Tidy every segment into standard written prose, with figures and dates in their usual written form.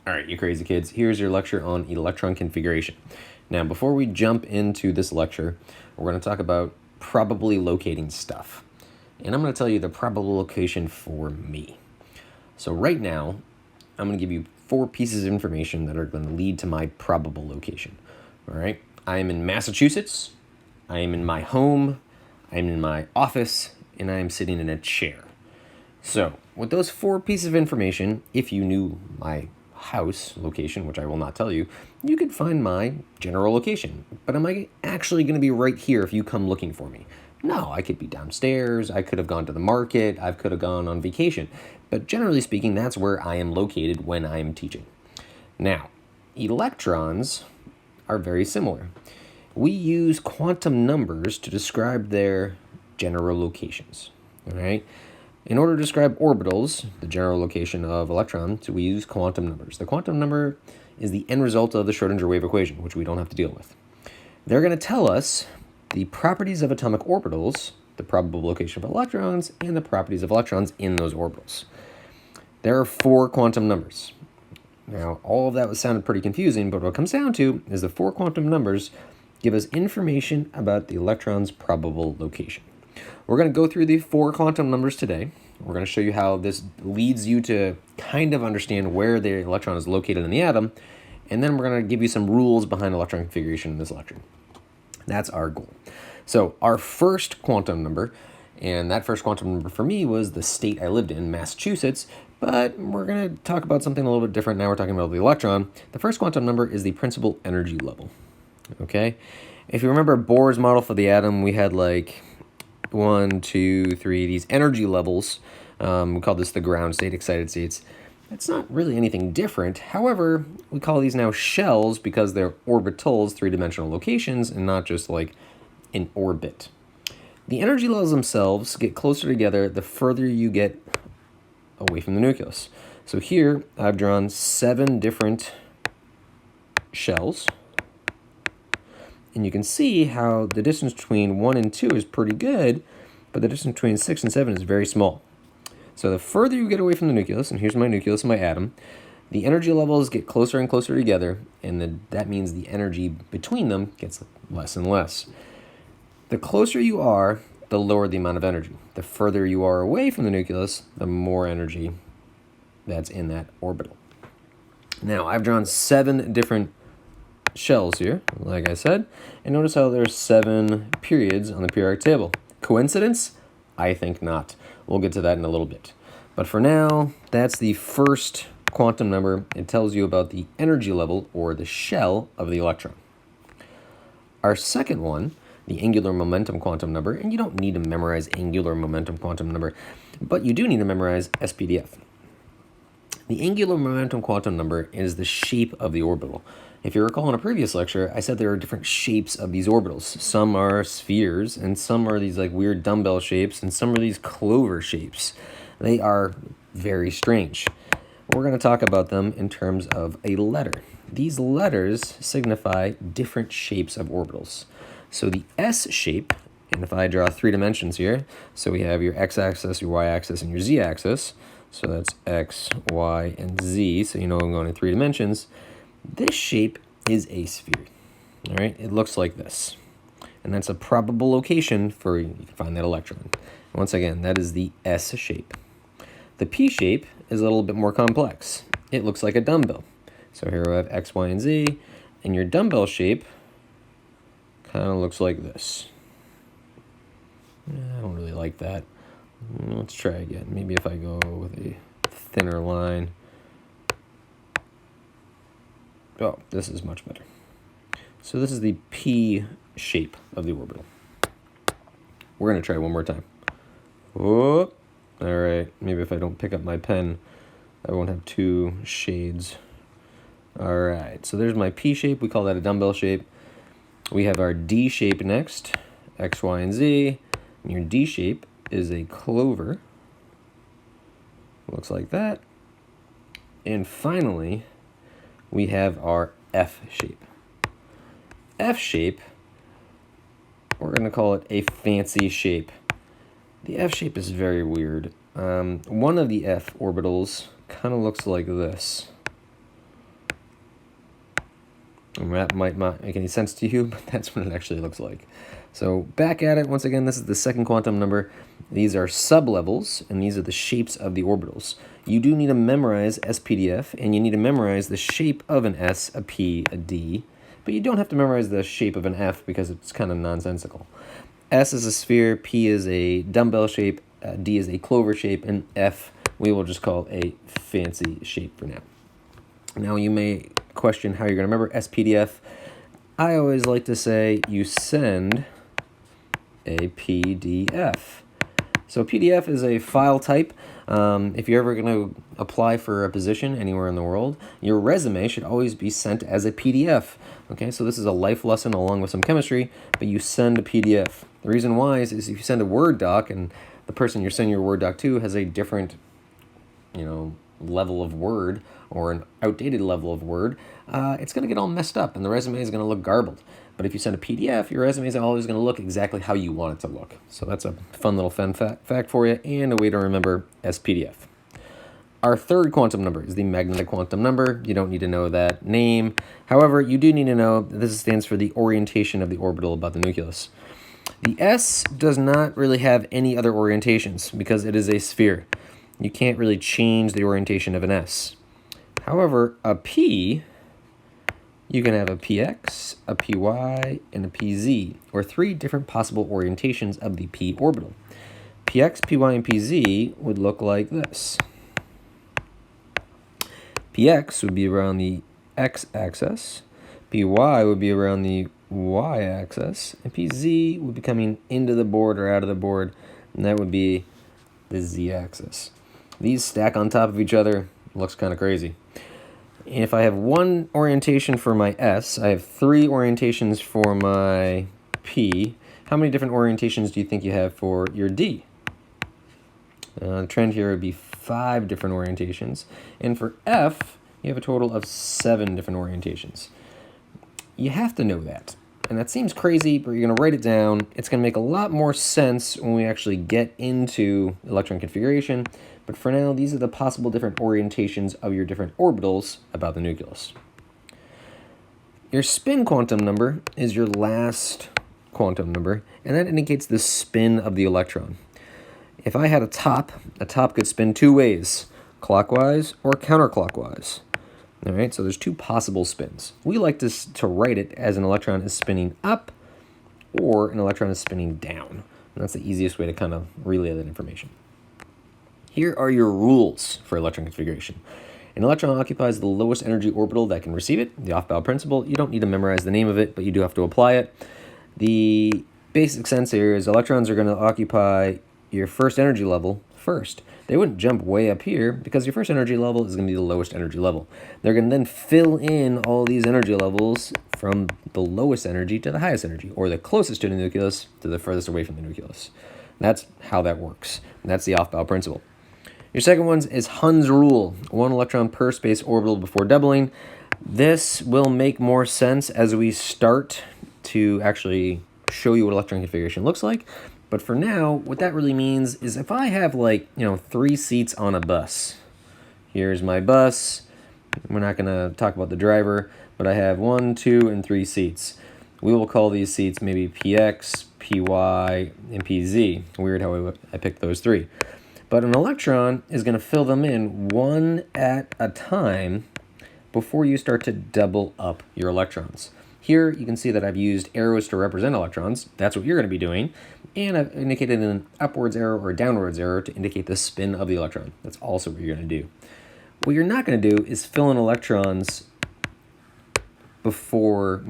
All right, you crazy kids, here's your lecture on electron configuration. Now, before we jump into this lecture, we're going to talk about probably locating stuff. And I'm going to tell you the probable location for me. So right now, I'm going to give you 4 pieces of information that are going to lead to my probable location. All right, I am in Massachusetts, I am in my home, I am in my office, and I am sitting in a chair. So, with those 4 pieces of information, if you knew my house location, which I will not tell you, you could find my general location. But am I actually going to be right here if you come looking for me? No, I could be downstairs, I could have gone to the market, I could have gone on vacation. But generally speaking, that's where I am located when I am teaching. Now, electrons are very similar. We use quantum numbers to describe their general locations. All right? In order to describe orbitals, the general location of electrons, we use quantum numbers. The quantum number is the end result of the Schrodinger wave equation, which we don't have to deal with. They're going to tell us the properties of atomic orbitals, the probable location of electrons, and the properties of electrons in those orbitals. There are 4 quantum numbers. Now, all of that sounded pretty confusing, but what it comes down to is the 4 quantum numbers give us information about the electron's probable location. We're going to go through the 4 quantum numbers today. We're going to show you how this leads you to kind of understand where the electron is located in the atom, and then we're going to give you some rules behind electron configuration in this lecture. That's our goal. So our first quantum number, and that first quantum number for me was the state I lived in, Massachusetts, but we're going to talk about something a little bit different now. We're talking about the electron. The first quantum number is the principal energy level. Okay? If you remember Bohr's model for the atom, we had like 1, 2, 3, these energy levels. We call this the ground state, excited states. It's not really anything different. However, we call these now shells because they're orbitals, 3-dimensional locations, and not just like an orbit. The energy levels themselves get closer together the further you get away from the nucleus. So here I've drawn 7 different shells. And you can see how the distance between 1 and 2 is pretty good, but the distance between 6 and 7 is very small. So the further you get away from the nucleus, and here's my nucleus, my atom, the energy levels get closer and closer together, and that means the energy between them gets less and less. The closer you are, the lower the amount of energy. The further you are away from the nucleus, the more energy that's in that orbital. Now, I've drawn 7 different shells here, like I said, and notice how there's 7 periods on the periodic table. Coincidence? I think not. We'll get to that in a little bit. But for now, that's the first quantum number. It tells you about the energy level, or the shell, of the electron. Our second one, the angular momentum quantum number, and you don't need to memorize angular momentum quantum number, but you do need to memorize SPDF. The angular momentum quantum number is the shape of the orbital. If you recall in a previous lecture, I said there are different shapes of these orbitals. Some are spheres, and some are these like weird dumbbell shapes, and some are these clover shapes. They are very strange. We're going to talk about them in terms of a letter. These letters signify different shapes of orbitals. So the S shape, and if I draw 3 dimensions here, so we have your x-axis, your y-axis, and your z-axis. So that's x, y, and z, so you know I'm going in 3 dimensions. This shape is a sphere, all right? It looks like this, and that's a probable location for, you can find that electron. Once again, that is the S shape. The P shape is a little bit more complex. It looks like a dumbbell. So here we have X, Y, and Z, and your dumbbell shape kind of looks like this. I don't really like that. Let's try again. Maybe if I go with a thinner line. Oh, this is much better. So this is the P shape of the orbital. We're going to try one more time. Whoop. All right. Maybe if I don't pick up my pen, I won't have 2 shades. All right. So there's my P shape. We call that a dumbbell shape. We have our D shape next. X, Y, and Z. And your D shape is a clover. Looks like that. And finally, we have our F shape. F shape, we're going to call it a fancy shape. The F shape is very weird. One of the F orbitals kind of looks like this. And that might not make any sense to you, but that's what it actually looks like. So back at it, once again, this is the second quantum number. These are sublevels, and these are the shapes of the orbitals. You do need to memorize SPDF, and you need to memorize the shape of an S, a P, a D, but you don't have to memorize the shape of an F because it's kind of nonsensical. S is a sphere, P is a dumbbell shape, D is a clover shape, and F we will just call a fancy shape for now. Now you may question how you're going to remember SPDF. I always like to say you send a PDF. So PDF is a file type. If you're ever going to apply for a position anywhere in the world, your resume should always be sent as a PDF. Okay, so this is a life lesson along with some chemistry, but you send a PDF. The reason why is if you send a Word doc and the person you're sending your Word doc to has a different, level of Word or an outdated level of Word, it's going to get all messed up and the resume is going to look garbled. But if you send a PDF, your resume is always going to look exactly how you want it to look. So that's a fun little fact for you and a way to remember SPDF. Our third quantum number is the magnetic quantum number. You don't need to know that name. However, you do need to know that this stands for the orientation of the orbital about the nucleus. The S does not really have any other orientations because it is a sphere. You can't really change the orientation of an S. However, a P, you can have a PX, a PY, and a PZ, or three different possible orientations of the P orbital. PX, PY, and PZ would look like this. PX would be around the x-axis, PY would be around the y-axis, and PZ would be coming into the board or out of the board, and that would be the z-axis. These stack on top of each other, looks kind of crazy. If I have one orientation for my S, I have three orientations for my P. How many different orientations do you think you have for your D? The trend here would be 5 different orientations. And for F, you have a total of 7 different orientations. You have to know that. And that seems crazy, but you're going to write it down. It's going to make a lot more sense when we actually get into electron configuration. But for now, these are the possible different orientations of your different orbitals about the nucleus. Your spin quantum number is your last quantum number, and that indicates the spin of the electron. If I had a top could spin 2 ways, clockwise or counterclockwise. All right, so there's 2 possible spins. We like to write it as an electron is spinning up or an electron is spinning down. And that's the easiest way to kind of relay that information. Here are your rules for electron configuration. An electron occupies the lowest energy orbital that can receive it, the Aufbau principle. You don't need to memorize the name of it, but you do have to apply it. The basic sense here is electrons are going to occupy your first energy level first. They wouldn't jump way up here because your first energy level is going to be the lowest energy level. They're going to then fill in all these energy levels from the lowest energy to the highest energy, or the closest to the nucleus to the furthest away from the nucleus. That's how that works. And that's the Aufbau principle. Your second one is Hund's rule, 1 electron per space orbital before doubling. This will make more sense as we start to actually show you what electron configuration looks like. But for now, what that really means is if I have 3 seats on a bus. Here's my bus. We're not going to talk about the driver, but I have 1, 2, and 3 seats. We will call these seats maybe PX, PY, and PZ. Weird how I picked those 3. But an electron is going to fill them in one at a time before you start to double up your electrons. Here you can see that I've used arrows to represent electrons. That's what you're going to be doing. And I've indicated an upwards arrow or a downwards arrow to indicate the spin of the electron. That's also what you're going to do. What you're not going to do is fill in electrons before,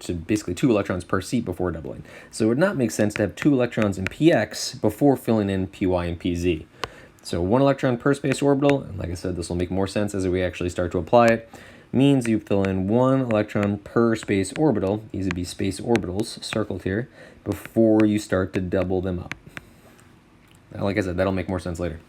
to basically 2 electrons per seat before doubling. So it would not make sense to have 2 electrons in PX before filling in PY and PZ. So 1 electron per space orbital, and like I said, this will make more sense as we actually start to apply it, means you fill in 1 electron per space orbital, these would be space orbitals circled here, before you start to double them up. Now, like I said, that'll make more sense later.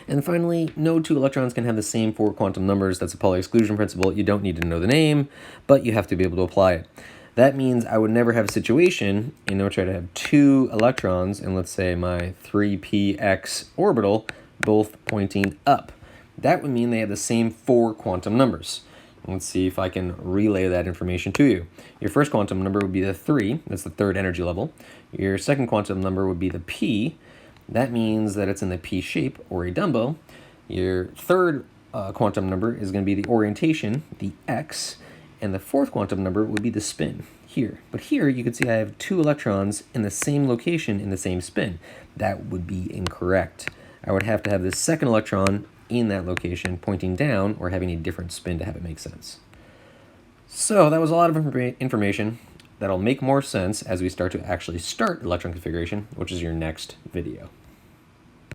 And finally, no 2 electrons can have the same 4 quantum numbers. That's a Pauli exclusion principle. You don't need to know the name, but you have to be able to apply it. That means I would never have a situation in which I'd have 2 electrons in, let's say, my 3px orbital, both pointing up. That would mean they have the same 4 quantum numbers. Let's see if I can relay that information to you. Your first quantum number would be the 3. That's the third energy level. Your second quantum number would be the p. That means that it's in the p shape, or a dumbbell. Your third quantum number is going to be the orientation, the x. And the fourth quantum number would be the spin, here. But here you can see I have 2 electrons in the same location in the same spin. That would be incorrect. I would have to have the second electron in that location pointing down or having a different spin to have it make sense. So that was a lot of information that'll make more sense as we start to actually start electron configuration, which is your next video.